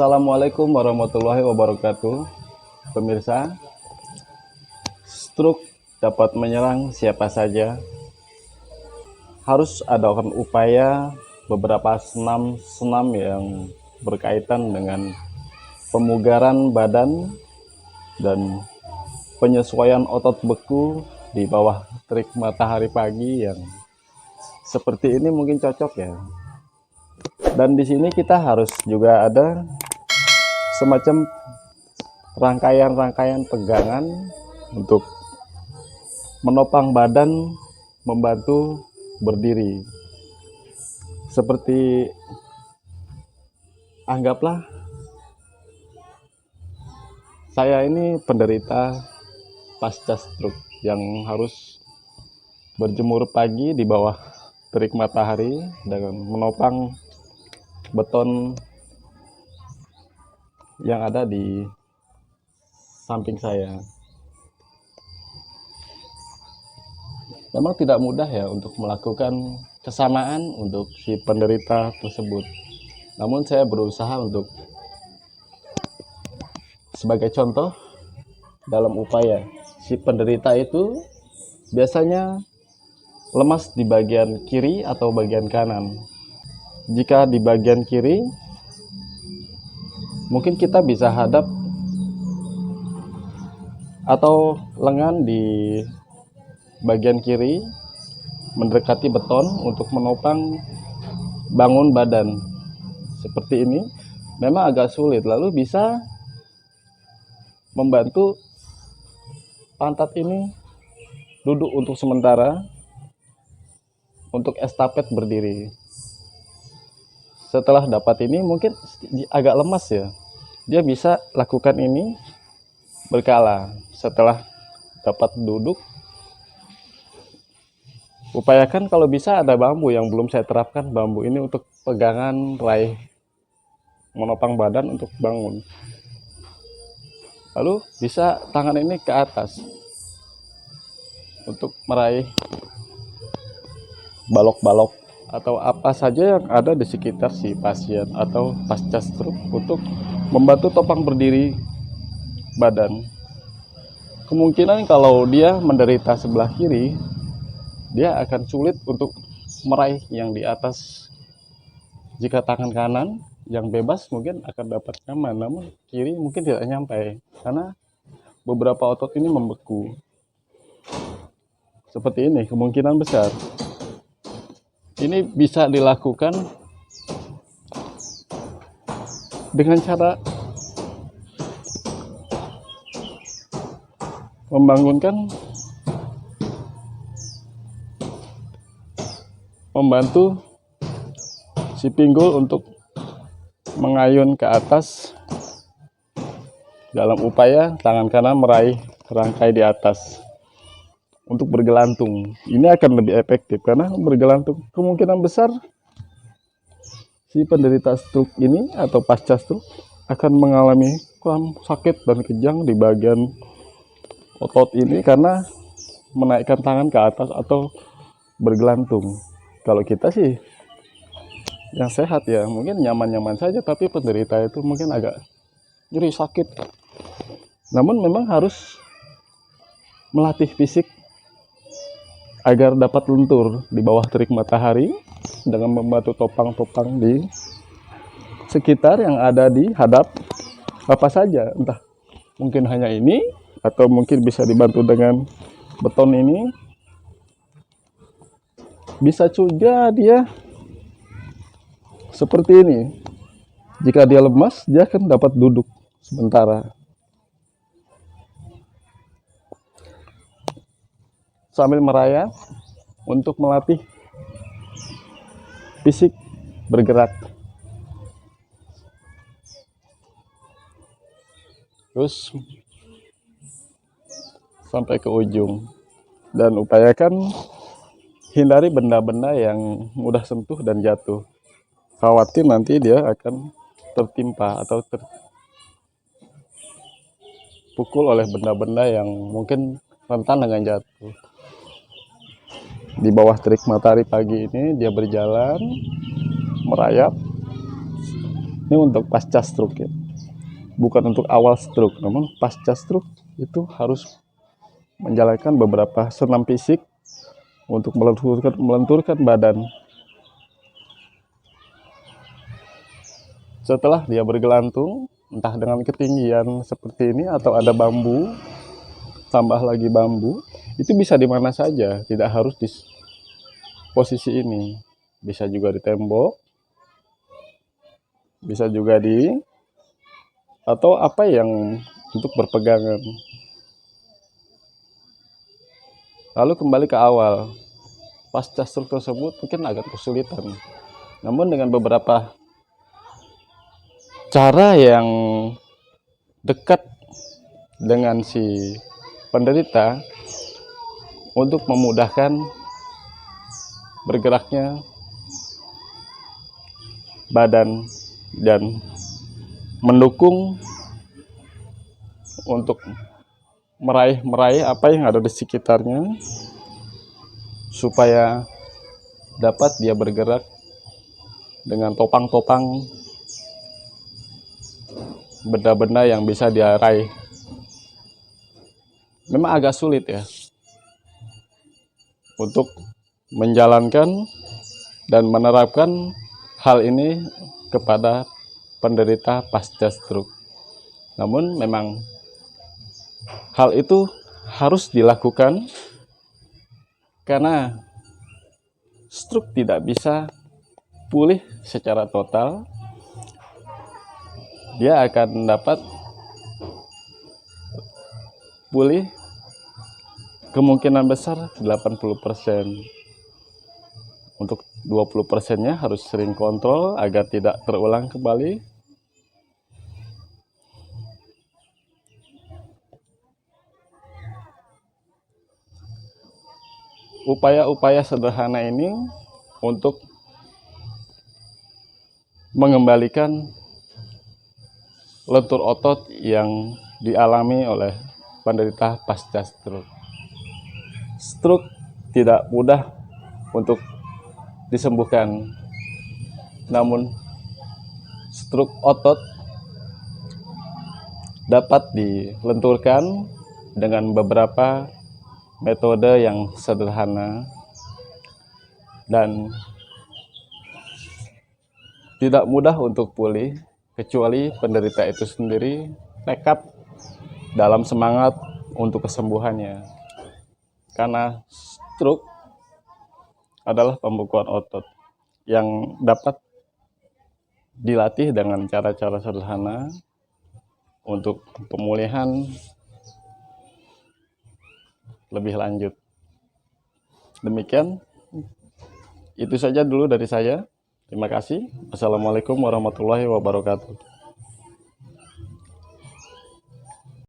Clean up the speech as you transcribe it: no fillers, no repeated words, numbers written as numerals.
Assalamualaikum warahmatullahi wabarakatuh. Pemirsa, stroke dapat menyerang siapa saja. Harus ada upaya beberapa senam yang berkaitan dengan pemugaran badan dan penyesuaian otot beku di bawah terik matahari pagi yang seperti ini mungkin cocok ya. Dan di sini kita harus juga ada semacam rangkaian-rangkaian pegangan untuk menopang badan, membantu berdiri. Seperti anggaplah saya ini penderita pasca stroke yang harus berjemur pagi di bawah terik matahari dengan menopang beton yang ada di samping saya. Memang tidak mudah ya untuk melakukan kesamaan untuk si penderita tersebut. Namun saya berusaha untuk sebagai contoh dalam upaya. Si penderita itu biasanya lemas di bagian kiri atau bagian kanan. Jika di bagian kiri, mungkin kita bisa hadap atau lengan di bagian kiri mendekati beton untuk menopang bangun badan. Seperti ini memang agak sulit, lalu bisa membantu pantat ini duduk untuk sementara untuk estafet berdiri. Setelah dapat ini mungkin agak lemas ya, dia bisa lakukan ini berkala. Setelah dapat duduk, upayakan kalau bisa ada bambu yang belum saya terapkan, bambu ini untuk pegangan raih, menopang badan untuk bangun. Lalu bisa tangan ini ke atas untuk meraih balok-balok atau apa saja yang ada di sekitar si pasien atau pasca stroke untuk membantu topang berdiri badan. Kemungkinan kalau dia menderita sebelah kiri, dia akan sulit untuk meraih yang di atas. Jika tangan kanan yang bebas mungkin akan dapat nyaman, namun kiri mungkin tidak nyampe karena beberapa otot ini membeku. Seperti ini kemungkinan besar. Ini bisa dilakukan dengan cara membantu si pinggul untuk mengayun ke atas dalam upaya tangan kanan meraih rangkai di atas untuk bergelantung. Ini akan lebih efektif karena bergelantung kemungkinan besar si penderita stroke ini atau pasca stroke akan mengalami kram, sakit dan kejang di bagian otot ini karena menaikkan tangan ke atas atau bergelantung. Kalau kita sih yang sehat ya mungkin nyaman-nyaman saja, tapi penderita itu mungkin agak nyeri, sakit. Namun memang harus melatih fisik agar dapat lentur di bawah terik matahari dengan membantu topang-topang di sekitar yang ada di hadap apa saja, entah mungkin hanya ini atau mungkin bisa dibantu dengan beton ini. Bisa juga dia seperti ini. Jika dia lemas, dia akan dapat duduk sementara sambil merayap untuk melatih fisik bergerak. Terus sampai ke ujung dan upayakan hindari benda-benda yang mudah sentuh dan jatuh. Khawatir nanti dia akan tertimpa atau terpukul oleh benda-benda yang mungkin rentan dengan jatuh. Di bawah terik matahari pagi ini dia berjalan merayap Ini untuk pasca stroke ya. Bukan untuk awal stroke, namun pasca stroke itu harus menjalankan beberapa senam fisik untuk melenturkan badan. Setelah dia bergelantung, entah dengan ketinggian seperti ini atau ada bambu, tambah lagi bambu, itu bisa di mana saja, tidak harus di posisi ini. Bisa juga di tembok, bisa juga di atau apa yang untuk berpegangan. Lalu kembali ke awal, pasca stroke tersebut mungkin agak kesulitan. Namun dengan beberapa cara yang dekat dengan si penderita untuk memudahkan bergeraknya badan dan mendukung untuk meraih apa yang ada di sekitarnya supaya dapat dia bergerak dengan topang-topang benda-benda yang bisa dia raih. Memang agak sulit ya untuk menjalankan dan menerapkan hal ini kepada penderita pasca stroke. Namun memang hal itu harus dilakukan karena stroke tidak bisa pulih secara total. Dia akan dapat pulih kemungkinan besar 80%. Untuk 20%-nya harus sering kontrol agar tidak terulang kembali. Upaya-upaya sederhana ini untuk mengembalikan lentur otot yang dialami oleh penderita pasca stroke. Stroke tidak mudah untuk disembuhkan, namun stroke otot dapat dilenturkan dengan beberapa metode yang sederhana dan tidak mudah untuk pulih kecuali penderita itu sendiri tekad dalam semangat untuk kesembuhannya. Karena stroke adalah pembekuan otot yang dapat dilatih dengan cara-cara sederhana untuk pemulihan lebih lanjut. Demikian, itu saja dulu dari saya. Terima kasih. Assalamualaikum warahmatullahi wabarakatuh.